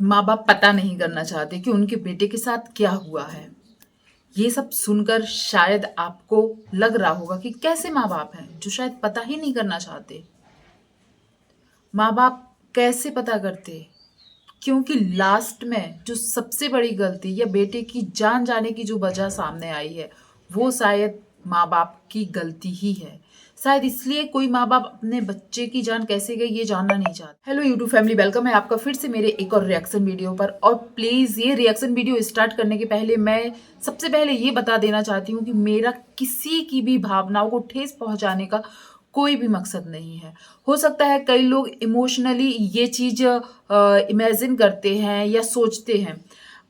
माँ बाप पता नहीं करना चाहते कि उनके बेटे के साथ क्या हुआ है। ये सब सुनकर शायद आपको लग रहा होगा कि कैसे माँ बाप हैं जो शायद पता ही नहीं करना चाहते। माँ बाप कैसे पता करते? क्योंकि लास्ट में जो सबसे बड़ी गलती या बेटे की जान जाने की जो वजह सामने आई है, वो शायद माँ बाप की गलती ही है। शायद इसलिए कोई माँ बाप अपने बच्चे की जान कैसे गई ये जानना नहीं चाहता। हेलो यूट्यूब फैमिली, वेलकम है आपका फिर से मेरे एक और रिएक्शन वीडियो पर। और प्लीज़ ये रिएक्शन वीडियो स्टार्ट करने के पहले मैं सबसे पहले ये बता देना चाहती हूँ कि मेरा किसी की भी भावनाओं को ठेस पहुँचाने का कोई भी मकसद नहीं है। हो सकता है कई लोग इमोशनली ये चीज़ इमेजिन करते हैं या सोचते हैं,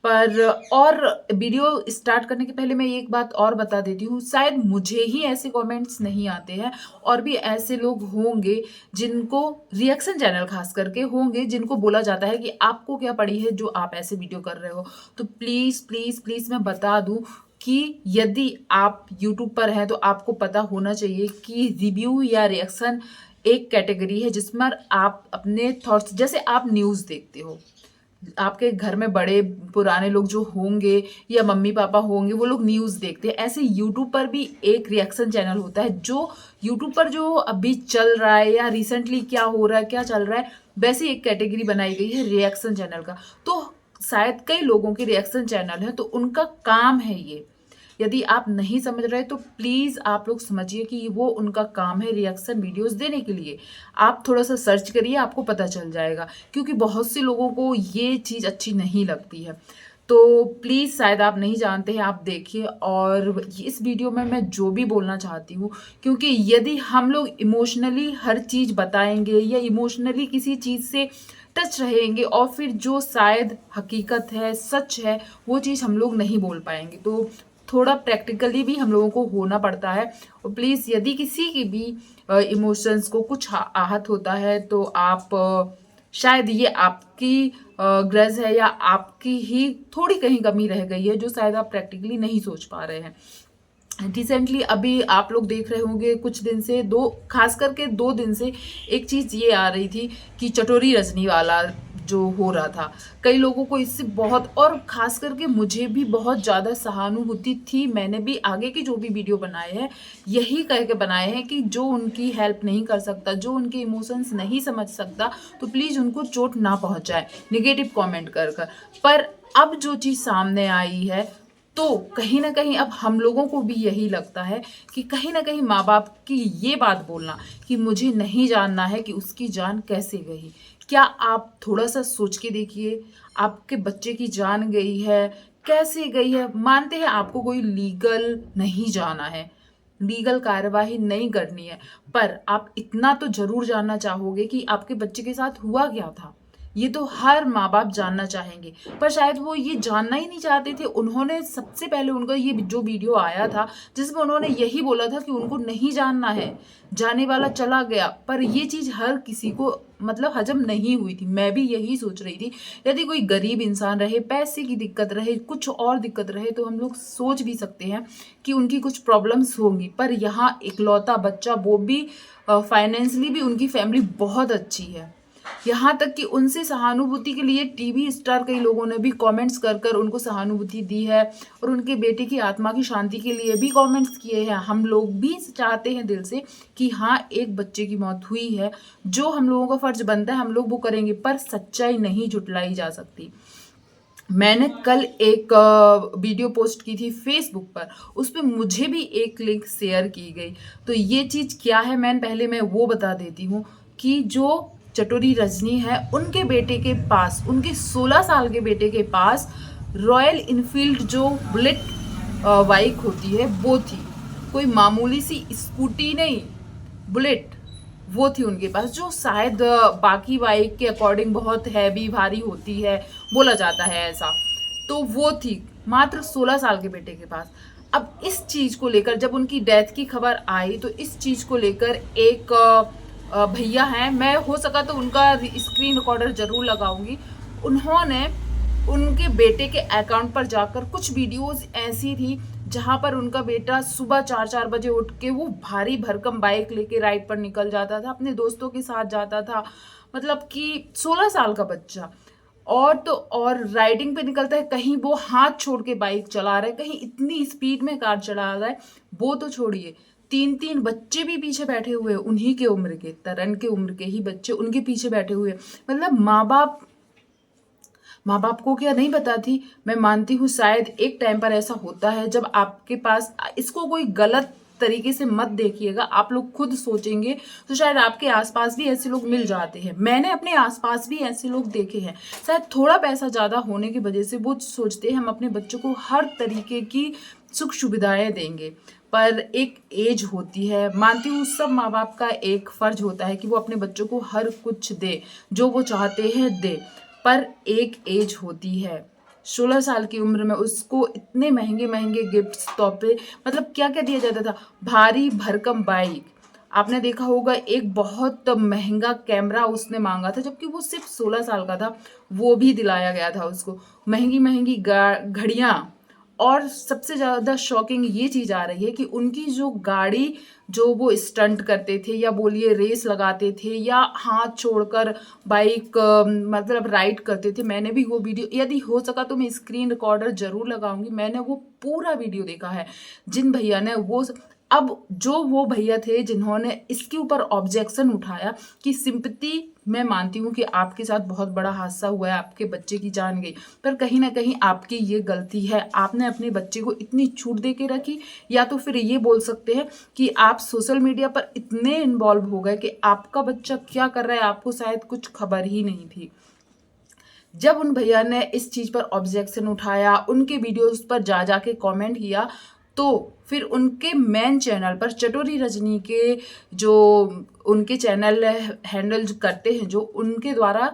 पर और वीडियो स्टार्ट करने के पहले मैं एक बात और बता देती हूँ, शायद मुझे ही ऐसे कमेंट्स नहीं आते हैं और भी ऐसे लोग होंगे जिनको रिएक्शन चैनल खास करके होंगे जिनको बोला जाता है कि आपको क्या पड़ी है जो आप ऐसे वीडियो कर रहे हो। तो प्लीज़ प्लीज़ प्लीज़ मैं बता दूँ कि यदि आप यूट्यूब पर हैं तो आपको पता होना चाहिए कि रिव्यू या रिएक्शन एक कैटेगरी है जिसमें आप अपने थॉट्स, जैसे आप न्यूज़ देखते हो, आपके घर में बड़े पुराने लोग जो होंगे या मम्मी पापा होंगे वो लोग न्यूज़ देखते हैं, ऐसे यूट्यूब पर भी एक रिएक्शन चैनल होता है जो यूट्यूब पर जो अभी चल रहा है या रिसेंटली क्या हो रहा है क्या चल रहा है वैसी एक कैटेगरी बनाई गई है रिएक्शन चैनल का। तो शायद कई लोगों के रिएक्शन चैनल है तो उनका काम है ये। यदि आप नहीं समझ रहे तो प्लीज़ आप लोग समझिए कि वो उनका काम है रिएक्शन वीडियोस देने के लिए। आप थोड़ा सा सर्च करिए, आपको पता चल जाएगा, क्योंकि बहुत से लोगों को ये चीज़ अच्छी नहीं लगती है। तो प्लीज़, शायद आप नहीं जानते हैं, आप देखिए। और इस वीडियो में मैं जो भी बोलना चाहती हूँ, क्योंकि यदि हम लोग इमोशनली हर चीज़ बताएंगे या इमोशनली किसी चीज़ से टच रहेंगे और फिर जो शायद हकीकत है, सच है, वो चीज़ हम लोग नहीं बोल पाएंगे। तो थोड़ा प्रैक्टिकली भी हम लोगों को होना पड़ता है। और प्लीज़, यदि किसी की भी इमोशंस को कुछ आहत होता है तो आप शायद ये आपकी ग्रज है या आपकी ही थोड़ी कहीं कमी रह गई है जो शायद आप प्रैक्टिकली नहीं सोच पा रहे हैं। रिसेंटली अभी आप लोग देख रहे होंगे, कुछ दिन से, दो खास करके 2 दिन से एक चीज़ ये आ रही थी कि चटोरी रजनी वाला जो हो रहा था, कई लोगों को इससे बहुत, और खास करके मुझे भी बहुत ज़्यादा सहानुभूति थी। मैंने भी आगे के जो भी वीडियो बनाए हैं यही कह के बनाए हैं कि जो उनकी हेल्प नहीं कर सकता, जो उनके इमोशंस नहीं समझ सकता, तो प्लीज़ उनको चोट ना पहुंचाए निगेटिव कमेंट कर कर। पर अब जो चीज़ सामने आई है तो कहीं ना कहीं अब हम लोगों को भी यही लगता है कि कहीं ना कहीं माँ बाप की ये बात बोलना कि मुझे नहीं जानना है कि उसकी जान कैसे गई, क्या आप थोड़ा सा सोच के देखिए, आपके बच्चे की जान गई है, कैसे गई है। मानते हैं आपको कोई लीगल नहीं जाना है, लीगल कार्यवाही नहीं करनी है, पर आप इतना तो जरूर जानना चाहोगे कि आपके बच्चे के साथ हुआ क्या था। ये तो हर माँ बाप जानना चाहेंगे, पर शायद वो ये जानना ही नहीं चाहते थे। उन्होंने सबसे पहले, उनका ये जो वीडियो आया था जिसमें उन्होंने यही बोला था कि उनको नहीं जानना है, जाने वाला चला गया, पर ये चीज़ हर किसी को मतलब हजम नहीं हुई थी। मैं भी यही सोच रही थी, यदि कोई गरीब इंसान रहे, पैसे की दिक्कत रहे, कुछ और दिक्कत रहे, तो हम लोग सोच भी सकते हैं कि उनकी कुछ प्रॉब्लम्स होंगी, पर यहाँ इकलौता बच्चा, वो भी फाइनेंशियली भी उनकी फैमिली बहुत अच्छी है। यहाँ तक कि उनसे सहानुभूति के लिए टीवी स्टार कई लोगों ने भी कमेंट्स कर कर उनको सहानुभूति दी है और उनके बेटे की आत्मा की शांति के लिए भी कमेंट्स किए हैं। हम लोग भी चाहते हैं दिल से कि हाँ, एक बच्चे की मौत हुई है, जो हम लोगों का फर्ज बनता है हम लोग वो करेंगे, पर सच्चाई नहीं झुटलाई जा सकती। मैंने कल एक वीडियो पोस्ट की थी फेसबुक पर, उस पर मुझे भी एक लिंक शेयर की गई। तो ये चीज़ क्या है, पहले मैं वो बता देती हूँ कि जो चटोरी रजनी है, उनके बेटे के पास, उनके 16 साल के बेटे के पास रॉयल इनफील्ड जो बुलेट बाइक होती है वो थी, कोई मामूली सी स्कूटी नहीं, बुलेट वो थी उनके पास, जो शायद बाकी बाइक के अकॉर्डिंग बहुत हैवी भारी होती है, बोला जाता है ऐसा। तो वो थी मात्र 16 साल के बेटे के पास। अब इस चीज को लेकर जब उनकी डेथ की खबर आई तो इस चीज को लेकर एक भैया हैं, मैं हो सका तो उनका स्क्रीन रिकॉर्डर जरूर लगाऊंगी, उन्होंने उनके बेटे के अकाउंट पर जाकर कुछ वीडियोस ऐसी थी जहां पर उनका बेटा सुबह 4-4 बजे उठ के वो भारी भरकम बाइक लेके राइड पर निकल जाता था, अपने दोस्तों के साथ जाता था, मतलब कि 16 साल का बच्चा। और तो और राइडिंग पे निकलता है, कहीं वो हाथ छोड़ के बाइक चला रहा है, कहीं इतनी स्पीड में कार चला रहा है। वो तो छोड़िए, 3-3 बच्चे भी पीछे बैठे हुए हैं, उन्हीं के उम्र के, तरण के उम्र के ही बच्चे उनके पीछे बैठे हुए हैं। मतलब माँ बाप को क्या नहीं पता थी? मैं मानती हूँ शायद एक टाइम पर ऐसा होता है जब आपके पास, इसको कोई गलत तरीके से मत देखिएगा, आप लोग खुद सोचेंगे तो शायद आपके आसपास भी ऐसे लोग मिल जाते हैं। मैंने अपने आसपास भी ऐसे लोग देखे हैं। शायद थोड़ा पैसा ज़्यादा होने की वजह से वो सोचते हैं हम अपने बच्चों को हर तरीके की सुख सुविधाएं देंगे, पर एक एज होती है। मानती हूँ सब माँ बाप का एक फर्ज होता है कि वो अपने बच्चों को हर कुछ दे, जो वो चाहते हैं दे, पर एक एज होती है। 16 साल की उम्र में उसको इतने महंगे महंगे गिफ्ट्स तोहफे, मतलब क्या क्या दिया जाता था, भारी भरकम बाइक, आपने देखा होगा एक बहुत महंगा कैमरा उसने मांगा था जबकि वो सिर्फ 16 साल का था, वो भी दिलाया गया था उसको। महंगी महंगी घड़ियाँ, और सबसे ज़्यादा शॉकिंग ये चीज़ आ रही है कि उनकी जो गाड़ी, जो वो स्टंट करते थे या बोलिए रेस लगाते थे या हाथ छोड़कर बाइक मतलब राइड करते थे। मैंने भी वो वीडियो, यदि हो सका तो मैं स्क्रीन रिकॉर्डर जरूर लगाऊंगी, मैंने वो पूरा वीडियो देखा है। जिन भैया ने वो, अब जो वो भैया थे जिन्होंने इसके ऊपर ऑब्जेक्शन उठाया कि सिंपैथी, मैं मानती हूँ कि आपके साथ बहुत बड़ा हादसा हुआ है, आपके बच्चे की जान गई, पर कहीं ना कहीं आपकी ये गलती है, आपने अपने बच्चे को इतनी छूट दे के रखी। या तो फिर ये बोल सकते हैं कि आप सोशल मीडिया पर इतने इन्वॉल्व हो गए कि आपका बच्चा क्या कर रहा है आपको शायद कुछ खबर ही नहीं थी। जब उन भैया ने इस चीज़ पर ऑब्जेक्शन उठाया, उनके वीडियोस पर जा जाके कमेंट किया, तो फिर उनके मेन चैनल पर चटोरी रजनी के जो उनके चैनल हैंडल करते हैं, जो उनके द्वारा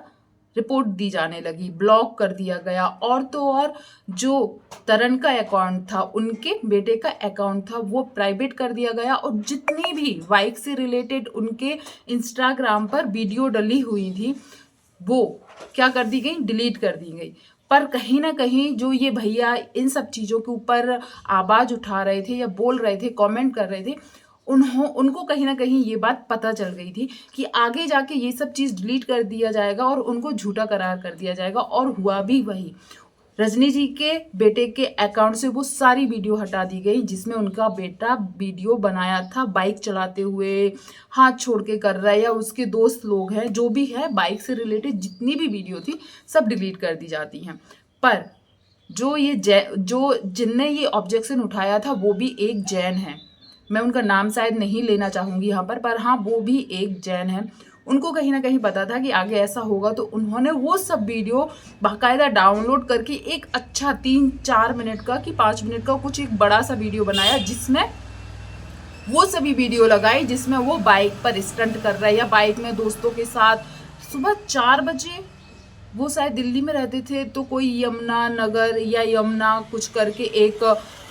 रिपोर्ट दी जाने लगी, ब्लॉक कर दिया गया। और तो और जो तरण का अकाउंट था, उनके बेटे का अकाउंट था, वो प्राइवेट कर दिया गया। और जितनी भी बाइक से रिलेटेड उनके इंस्टाग्राम पर वीडियो डली हुई थी वो क्या कर दी गई, डिलीट कर दी गई। पर कहीं ना कहीं जो ये भैया इन सब चीज़ों के ऊपर आवाज़ उठा रहे थे या बोल रहे थे, कमेंट कर रहे थे, उनको कहीं ना कहीं ये बात पता चल गई थी कि आगे जाके ये सब चीज़ डिलीट कर दिया जाएगा और उनको झूठा करार कर दिया जाएगा। और हुआ भी वही। रजनी जी के बेटे के अकाउंट से वो सारी वीडियो हटा दी गई जिसमें उनका बेटा वीडियो बनाया था बाइक चलाते हुए, हाथ छोड़ के कर रहा है, या उसके दोस्त लोग हैं, जो भी है बाइक से रिलेटेड जितनी भी वीडियो थी सब डिलीट कर दी जाती हैं। पर जो जिनने ये ऑब्जेक्शन उठाया था वो भी एक जैन है। मैं उनका नाम शायद नहीं लेना चाहूँगी यहाँ पर हाँ, वो भी एक जैन है। उनको कहीं ना कहीं पता था कि आगे ऐसा होगा, तो उन्होंने वो सब वीडियो बाकायदा डाउनलोड करके एक अच्छा 3-4 मिनट का कि 5 मिनट का कुछ एक बड़ा सा वीडियो बनाया, जिसमें वो सभी वीडियो लगाई जिसमें वो बाइक पर स्टंट कर रहा है या बाइक में दोस्तों के साथ। सुबह 4 बजे, वो शायद दिल्ली में रहते थे, तो कोई यमुना नगर या यमुना कुछ करके एक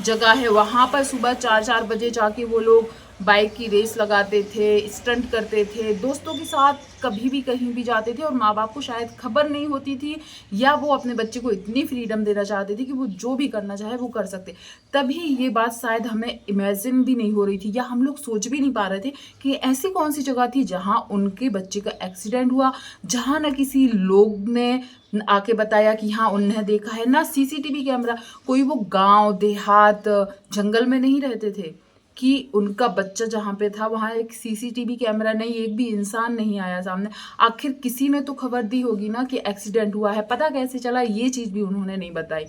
जगह है, वहाँ पर सुबह 4-4 बजे जाके वो लोग बाइक की रेस लगाते थे, स्टंट करते थे, दोस्तों के साथ कभी भी कहीं भी जाते थे। और माँ बाप को शायद खबर नहीं होती थी, या वो अपने बच्चे को इतनी फ्रीडम देना चाहते थे कि वो जो भी करना चाहे वो कर सकते। तभी ये बात शायद हमें इमेजिन भी नहीं हो रही थी, या हम लोग सोच भी नहीं पा रहे थे कि ऐसी कौन सी जगह थी जहाँ उनके बच्चे का एक्सीडेंट हुआ, जहाँ न किसी लोग ने आके बताया कि हाँ उन्हें देखा है, ना सीसीटीवी कैमरा, कोई वो गांव देहात जंगल में नहीं रहते थे कि उनका बच्चा जहाँ पे था वहाँ एक सीसीटीवी कैमरा नहीं, एक भी इंसान नहीं आया सामने। आखिर किसी ने तो खबर दी होगी ना कि एक्सीडेंट हुआ है, पता कैसे चला ये चीज़ भी उन्होंने नहीं बताई,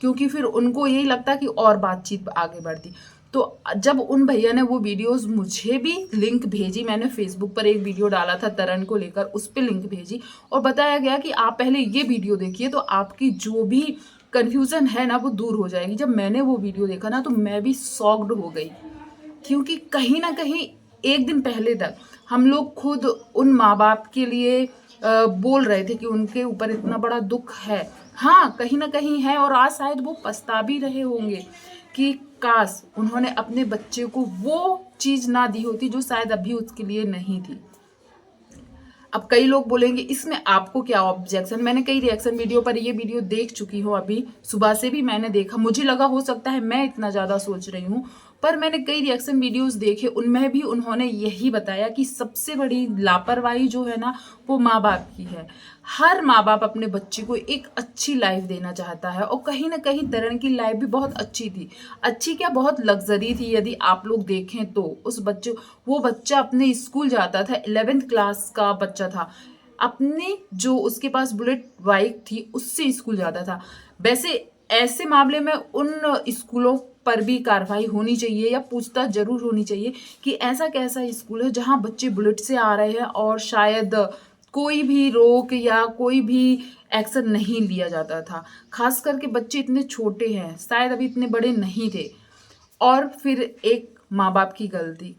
क्योंकि फिर उनको यही लगता कि और बातचीत आगे बढ़ती। तो जब उन भैया ने वो वीडियोस मुझे भी लिंक भेजी, मैंने फेसबुक पर एक वीडियो डाला था तरण को लेकर, उस पर लिंक भेजी और बताया गया कि आप पहले ये वीडियो देखिए तो आपकी जो भी कन्फ्यूज़न है ना वो दूर हो जाएगी। जब मैंने वो वीडियो देखा ना तो मैं भी शॉक्ड हो गई, क्योंकि कहीं ना कहीं एक दिन पहले तक हम लोग खुद उन माँ बाप के लिए बोल रहे थे कि उनके ऊपर इतना बड़ा दुख है। हाँ, कहीं ना कहीं है, और आज शायद वो पछता भी रहे होंगे कि काश उन्होंने अपने बच्चे को वो चीज़ ना दी होती जो शायद अभी उसके लिए नहीं थी। अब कई लोग बोलेंगे इसमें आपको क्या ऑब्जेक्शन, मैंने कई रिएक्शन वीडियो पर ये वीडियो देख चुकी हूँ, अभी सुबह से भी मैंने देखा, मुझे लगा हो सकता है मैं इतना ज़्यादा सोच रही हूँ, पर मैंने कई रिएक्शन वीडियोस देखे, उनमें भी उन्होंने यही बताया कि सबसे बड़ी लापरवाही जो है ना वो माँ बाप की है। हर माँ बाप अपने बच्चे को एक अच्छी लाइफ देना चाहता है, और कहीं ना कहीं तरण की लाइफ भी बहुत अच्छी थी। अच्छी क्या, बहुत लग्जरी थी। यदि आप लोग देखें तो वो बच्चा अपने स्कूल जाता था, 11th क्लास का बच्चा था, अपने जो उसके पास बुलेट बाइक थी उससे स्कूल जाता था। वैसे ऐसे मामले में उन स्कूलों पर भी कार्रवाई होनी चाहिए या पूछताछ जरूर होनी चाहिए कि ऐसा कैसा स्कूल है जहां बच्चे बुलेट से आ रहे हैं और शायद कोई भी रोक या कोई भी एक्शन नहीं लिया जाता था। खास करके बच्चे इतने छोटे हैं, शायद अभी इतने बड़े नहीं थे। और फिर एक माँ बाप की गलती,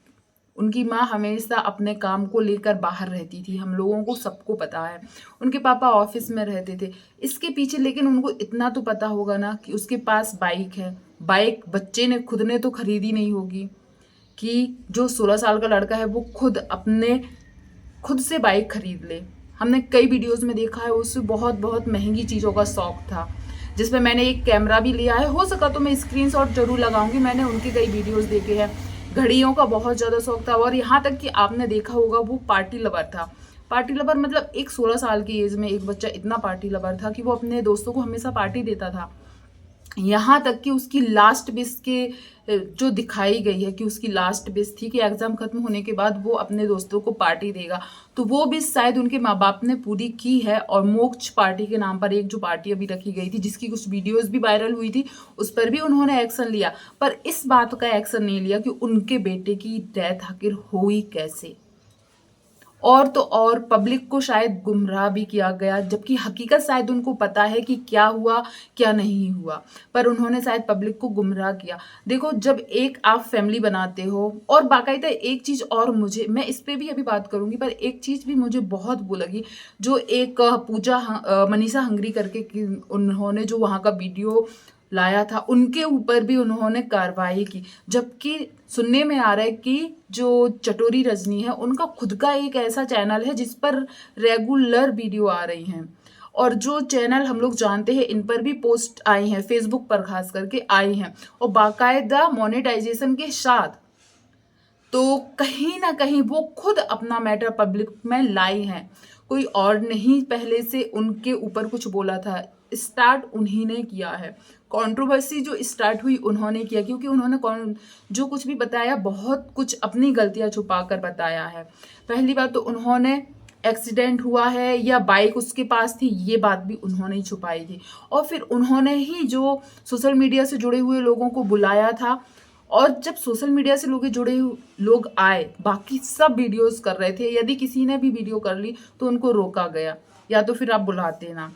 उनकी माँ हमेशा अपने काम को लेकर बाहर रहती थी, हम लोगों को सबको पता है। उनके पापा ऑफिस में रहते थे, इसके पीछे लेकिन उनको इतना तो पता होगा ना कि उसके पास बाइक है। बाइक बच्चे ने खुद ने तो खरीदी नहीं होगी, कि जो 16 साल का लड़का है वो खुद से बाइक खरीद ले। हमने कई वीडियोस में देखा है, उससे बहुत बहुत महंगी चीज़ों का शौक था, जिसमें मैंने एक कैमरा भी लिया है। हो सका तो मैं स्क्रीनशॉट जरूर लगाऊंगी, मैंने उनके कई वीडियोस देखे हैं। घड़ियों का बहुत ज़्यादा शौक था, और यहाँ तक कि आपने देखा होगा वो पार्टी लवर था। पार्टी लवर मतलब एक 16 साल की एज में एक बच्चा इतना पार्टी लवर था कि वो अपने दोस्तों को हमेशा पार्टी देता था। यहाँ तक कि उसकी लास्ट विश के जो दिखाई गई है कि उसकी लास्ट विश थी कि एग्जाम खत्म होने के बाद वो अपने दोस्तों को पार्टी देगा। तो वो विश शायद उनके माँ बाप ने पूरी की है, और मोक्ष पार्टी के नाम पर एक जो पार्टी अभी रखी गई थी जिसकी कुछ वीडियोस भी वायरल हुई थी, उस पर भी उन्होंने एक्शन लिया। पर इस बात का एक्शन नहीं लिया कि उनके बेटे की डेथ आखिर हुई कैसे। और तो और पब्लिक को शायद गुमराह भी किया गया, जबकि हकीकत शायद उनको पता है कि क्या हुआ क्या नहीं हुआ, पर उन्होंने शायद पब्लिक को गुमराह किया। देखो, जब एक आप फैमिली बनाते हो, और बाकायदा एक चीज़ और, मुझे, मैं इस पे भी अभी बात करूंगी, पर एक चीज़ भी मुझे बहुत वो लगी, जो एक मनीषा हंगरी करके उन्होंने जो वहाँ का वीडियो लाया था, उनके ऊपर भी उन्होंने कार्रवाई की। जबकि सुनने में आ रहा है कि जो चटोरी रजनी है उनका खुद का एक ऐसा चैनल है जिस पर रेगुलर वीडियो आ रही हैं, और जो चैनल हम लोग जानते हैं इन पर भी पोस्ट आई हैं, फेसबुक पर खास करके आई हैं, और बाकायदा मोनेटाइजेशन के साथ। तो कहीं ना कहीं वो खुद अपना मैटर पब्लिक में लाई हैं, कोई और नहीं पहले से उनके ऊपर कुछ बोला था। स्टार्ट उन्हीं ने किया है, कंट्रोवर्सी जो स्टार्ट हुई उन्होंने किया, क्योंकि उन्होंने जो कुछ भी बताया बहुत कुछ अपनी गलतियां छुपाकर बताया है। पहली बात तो उन्होंने एक्सीडेंट हुआ है या बाइक उसके पास थी, ये बात भी उन्होंने ही छुपाई थी। और फिर उन्होंने ही जो सोशल मीडिया से जुड़े हुए लोगों को बुलाया था, और जब सोशल मीडिया से लोग आए, बाकी सब वीडियोस कर रहे थे, यदि किसी ने भी वीडियो कर ली तो उनको रोका गया, या तो फिर आप बुलाते ना।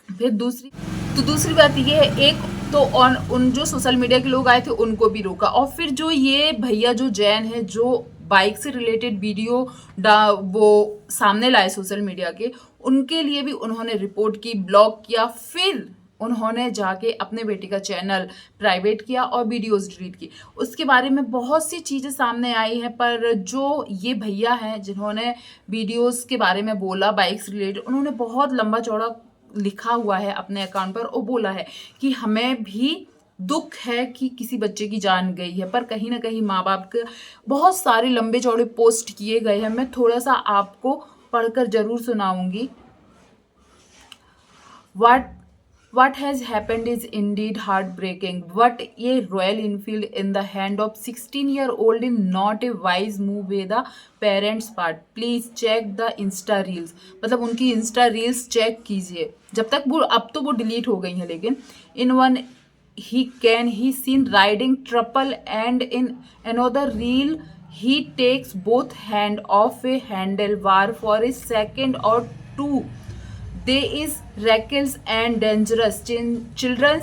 फिर दूसरी बात ये है, एक तो उन जो सोशल मीडिया के लोग आए थे उनको भी रोका, और फिर जो ये भैया जो जैन है जो बाइक से रिलेटेड वीडियो वो सामने लाए सोशल मीडिया के, उनके लिए भी उन्होंने रिपोर्ट की, ब्लॉक किया, फिर उन्होंने जाके अपने बेटे का चैनल प्राइवेट किया और वीडियोस डिलीट की। उसके बारे में बहुत सी चीज़ें सामने आई हैं, पर जो ये भैया हैं जिन्होंने वीडियोस के बारे में बोला बाइक से रिलेटेड, उन्होंने बहुत लंबा चौड़ा लिखा हुआ है अपने अकाउंट पर, और बोला है कि हमें भी दुख है कि किसी बच्चे की जान गई है, पर कहीं ना कहीं माँ बाप के बहुत सारे लंबे चौड़े पोस्ट किए गए हैं। मैं थोड़ा सा आपको पढ़कर जरूर सुनाऊंगी। What has happened is indeed heartbreaking. But a Royal Enfield in the hand of 16-year-old is not a wise move by the parents' part. Please check the Insta reels. मतलब उनकी Insta reels चेक कीजिए, जब तक वो, अब तो वो delete हो गई हैं, लेकिन in one he seen riding triple, and in another reel he takes both hand off a handlebar for a second or two. They is reckless and dangerous. Children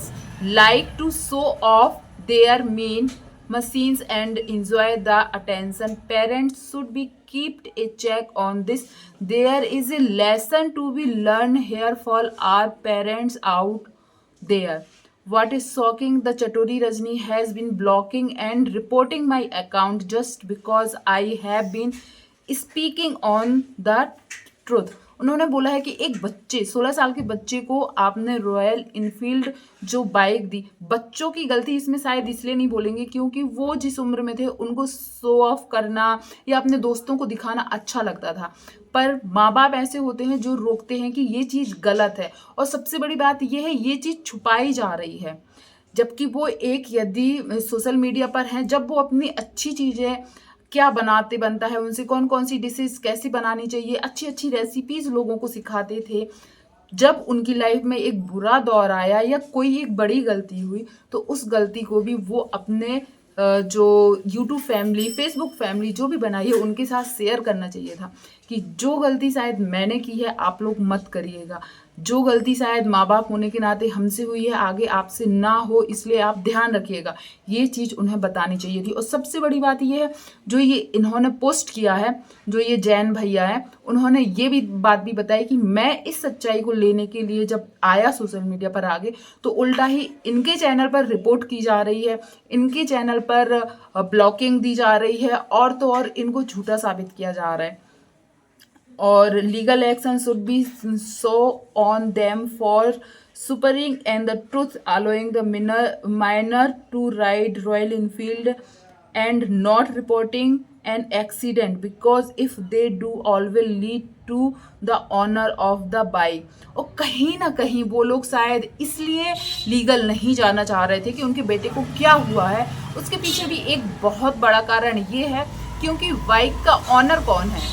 like to show off their mean machines and enjoy the attention. Parents should be kept a check on this. There is a lesson to be learned here for our parents out there. What is shocking, the Chatori Rajni has been blocking and reporting my account just because I have been speaking on the truth. उन्होंने बोला है कि एक बच्चे 16 साल के बच्चे को आपने रॉयल इनफील्ड जो बाइक दी, बच्चों की गलती इसमें शायद इसलिए नहीं बोलेंगे क्योंकि वो जिस उम्र में थे उनको शो ऑफ करना या अपने दोस्तों को दिखाना अच्छा लगता था। पर माँ बाप ऐसे होते हैं जो रोकते हैं कि ये चीज़ गलत है, और सबसे बड़ी बात ये है ये चीज़ छुपाई जा रही है। जबकि वो एक यदि सोशल मीडिया पर हैं, जब वो अपनी अच्छी चीज़ें क्या बनाते बनता है, उनसे कौन कौन सी डिशेस कैसी बनानी चाहिए, अच्छी अच्छी रेसिपीज लोगों को सिखाते थे, जब उनकी लाइफ में एक बुरा दौर आया या कोई एक बड़ी गलती हुई तो उस गलती को भी वो अपने जो यूट्यूब फैमिली, फेसबुक फैमिली जो भी बनाई है उनके साथ शेयर करना चाहिए था कि जो गलती शायद मैंने की है आप लोग मत करिएगा, जो गलती शायद माँ बाप होने के नाते हमसे हुई है आगे आपसे ना हो, इसलिए आप ध्यान रखिएगा। ये चीज़ उन्हें बतानी चाहिए थी। और सबसे बड़ी बात ये है जो ये इन्होंने पोस्ट किया है, जो ये जैन भैया है, उन्होंने ये भी बात भी बताई कि मैं इस सच्चाई को लेने के लिए जब आया सोशल मीडिया पर आगे तो उल्टा ही इनके चैनल पर रिपोर्ट की जा रही है, इनके चैनल पर ब्लॉकिंग दी जा रही है, और तो और इनको झूठा साबित किया जा रहा है। और legal action should be so on them for supering and the truth allowing the minor to ride Royal Enfield and not reporting an accident because if they do all will lead to the owner of the bike। और कहीं ना कहीं वो लोग शायद इसलिए legal नहीं जाना चाह रहे थे कि उनके बेटे को क्या हुआ है, उसके पीछे भी एक बहुत बड़ा कारण ये है क्योंकि बाइक का ऑनर कौन है।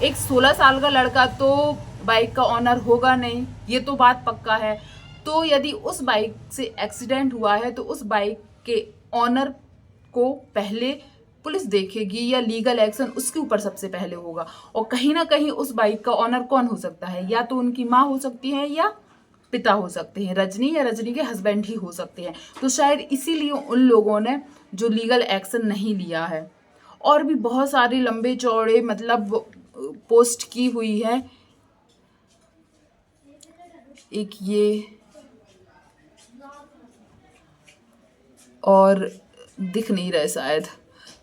एक 16 साल का लड़का तो बाइक का ऑनर होगा नहीं, ये तो बात पक्का है। तो यदि उस बाइक से एक्सीडेंट हुआ है तो उस बाइक के ऑनर को पहले पुलिस देखेगी या लीगल एक्शन उसके ऊपर सबसे पहले होगा। और कहीं ना कहीं उस बाइक का ऑनर कौन हो सकता है, या तो उनकी माँ हो सकती है या पिता हो सकते हैं, रजनी या रजनी के हस्बैंड ही हो सकते हैं। तो शायद इसीलिए उन लोगों ने जो लीगल एक्शन नहीं लिया है। और भी बहुत सारे लंबे चौड़े मतलब पोस्ट की हुई है। एक ये और दिख नहीं रहा है शायद,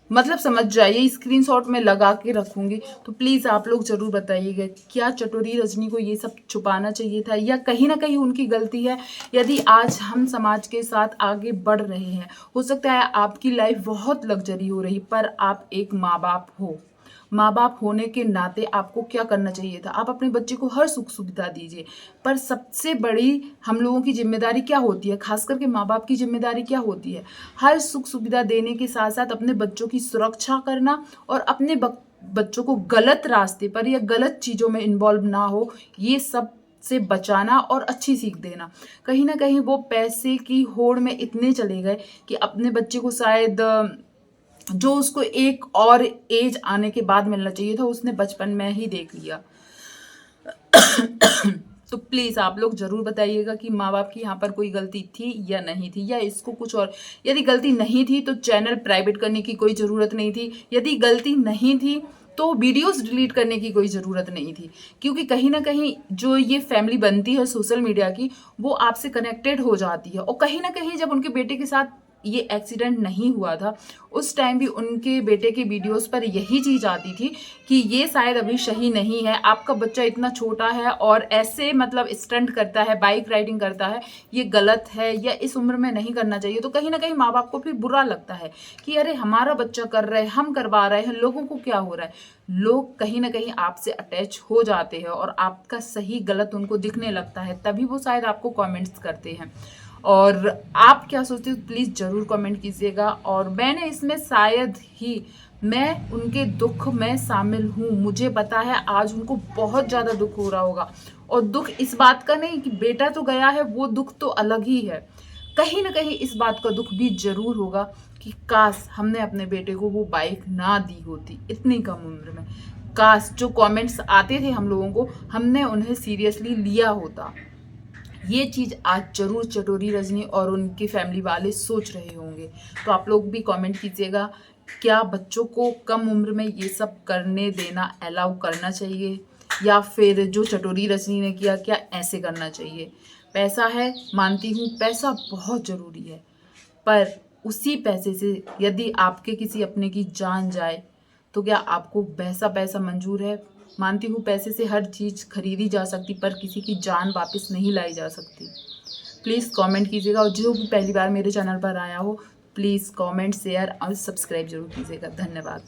मतलब समझ जाइए, स्क्रीनशॉट में लगा के रखूंगी। तो प्लीज़ आप लोग ज़रूर बताइएगा क्या चटोरी रजनी को ये सब छुपाना चाहिए था या कहीं ना कहीं उनकी गलती है। यदि आज हम समाज के साथ आगे बढ़ रहे हैं, हो सकता है आपकी लाइफ बहुत लग्जरी हो रही, पर आप एक माँ बाप हो। माँ बाप होने के नाते आपको क्या करना चाहिए था, आप अपने बच्चे को हर सुख सुविधा दीजिए। पर सबसे बड़ी हम लोगों की जिम्मेदारी क्या होती है, खास करके माँ बाप की जिम्मेदारी क्या होती है, हर सुख सुविधा देने के साथ साथ अपने बच्चों की सुरक्षा करना और अपने बच्चों को गलत रास्ते पर या गलत चीज़ों में इन्वॉल्व ना हो, ये सब से बचाना और अच्छी सीख देना। कहीं ना कहीं वो पैसे की होड़ में इतने चले गए कि अपने बच्चे को शायद जो उसको एक और एज आने के बाद मिलना चाहिए था उसने बचपन में ही देख लिया। तो प्लीज़ आप लोग ज़रूर बताइएगा कि माँ बाप की यहाँ पर कोई गलती थी या नहीं थी, या इसको कुछ और। यदि गलती नहीं थी तो चैनल प्राइवेट करने की कोई ज़रूरत नहीं थी, यदि गलती नहीं थी तो वीडियोस डिलीट करने की कोई ज़रूरत नहीं थी, क्योंकि कहीं ना कहीं जो ये फैमिली बनती है सोशल मीडिया की वो आपसे कनेक्टेड हो जाती है। और कहीं ना कहीं जब उनके बेटे के साथ ये एक्सीडेंट नहीं हुआ था उस टाइम भी उनके बेटे के वीडियोस पर यही चीज़ आती थी कि ये शायद अभी सही नहीं है, आपका बच्चा इतना छोटा है और ऐसे मतलब स्टंट करता है, बाइक राइडिंग करता है, ये गलत है या इस उम्र में नहीं करना चाहिए। तो कहीं ना कहीं माँ बाप को फिर बुरा लगता है कि अरे हमारा बच्चा कर रहे हैं, हम करवा रहे हैं, लोगों को क्या हो रहा है। लोग कहीं ना कहीं आपसे अटैच हो जाते हैं और आपका सही गलत उनको दिखने लगता है, तभी वो शायद आपको कमेंट्स करते हैं। और आप क्या सोचते हो प्लीज़ ज़रूर कमेंट कीजिएगा। और मैंने इसमें शायद ही मैं उनके दुख में शामिल हूँ, मुझे पता है आज उनको बहुत ज़्यादा दुख हो रहा होगा। और दुख इस बात का नहीं कि बेटा तो गया है, वो दुख तो अलग ही है, कहीं ना कहीं इस बात का दुख भी ज़रूर होगा कि काश हमने अपने बेटे को वो बाइक ना दी होती इतनी कम उम्र में। काश जो कमेंट्स आते थे हम लोगों को हमने उन्हें सीरियसली लिया होता। ये चीज़ आज जरूर चटोरी रजनी और उनकी फैमिली वाले सोच रहे होंगे। तो आप लोग भी कमेंट कीजिएगा, क्या बच्चों को कम उम्र में ये सब करने देना अलाउ करना चाहिए, या फिर जो चटोरी रजनी ने किया क्या ऐसे करना चाहिए। पैसा है, मानती हूँ पैसा बहुत ज़रूरी है, पर उसी पैसे से यदि आपके किसी अपने की जान जाए तो क्या आपको वैसा पैसा मंजूर है? मानती हूँ पैसे से हर चीज़ खरीदी जा सकती, पर किसी की जान वापस नहीं लाई जा सकती। प्लीज़ कमेंट कीजिएगा, और जो भी पहली बार मेरे चैनल पर आया हो प्लीज़ कमेंट, शेयर और सब्सक्राइब जरूर कीजिएगा। धन्यवाद।